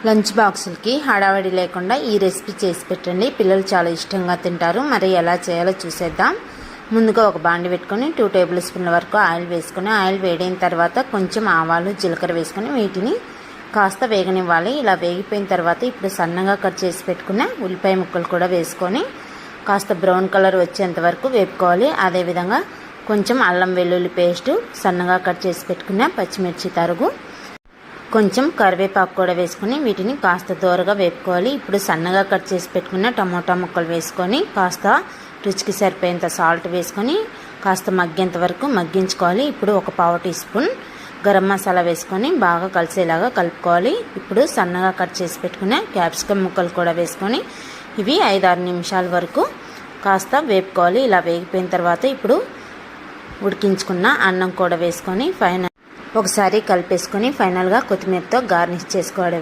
Lunch బాక్సులకి హడావడి లేకుండా ఈ recipe చేసి పెట్టండి. పిల్లలు చాలా ఇష్టంగా తింటారు. మరి ఎలా చేయాలో చూసేద్దాం. ముందుగా ఒక బాండి పెట్టుకొని 2 టేబుల్ స్పూన్ల వరకు ఆయిల్ వేసుకొని, ఆయిల్ వేడైన తర్వాత కొంచెం ఆవాలు, జీలకర్ర వేసుకొని వీటిని కాస్త వేగనివ్వాలి. ఇలా వేగిపోయిన తర్వాత ఇప్పుడు సన్నగా కట్ చేసి పెట్టుకున్న ఉల్లిపాయ ముక్కలు కూడా వేసుకొని కాస్త బ్రౌన్ కలర్ వచ్చేంత వరకు వేపుకోవాలి. అదేవిధంగా కొంచెం అల్లం వెల్లుల్లి పేస్టు, సన్నగా కట్ చేసి పెట్టుకున్న పచ్చిమిర్చి తరుగు, కొంచెం కరివేపాకు కూడా వేసుకొని వీటిని కాస్త దూరగా వేపుకోవాలి. ఇప్పుడు సన్నగా కట్ చేసి పెట్టుకున్న టమోటా ముక్కలు వేసుకొని కాస్త రుచికి సరిపోయేంత సాల్ట్ వేసుకొని కాస్త మగ్గేంత వరకు మగ్గించుకోవాలి. ఇప్పుడు ఒక 1/2 టీ స్పూన్ గరం మసాలా వేసుకొని బాగా కలిసేలాగా కలుపుకోవాలి. ఇప్పుడు సన్నగా కట్ చేసి పెట్టుకున్న క్యాప్సికమ్ ముక్కలు కూడా వేసుకొని ఇవి 5-6 నిమిషాల వరకు కాస్త వేపుకోవాలి. ఇలా వేగిపోయిన తర్వాత ఇప్పుడు ఉడికించుకున్న అన్నం కూడా వేసుకొని ఒకసారి కలిపేసుకొని ఫైనల్గా కొత్తిమీరతో గార్నిష్ చేసుకోవడం.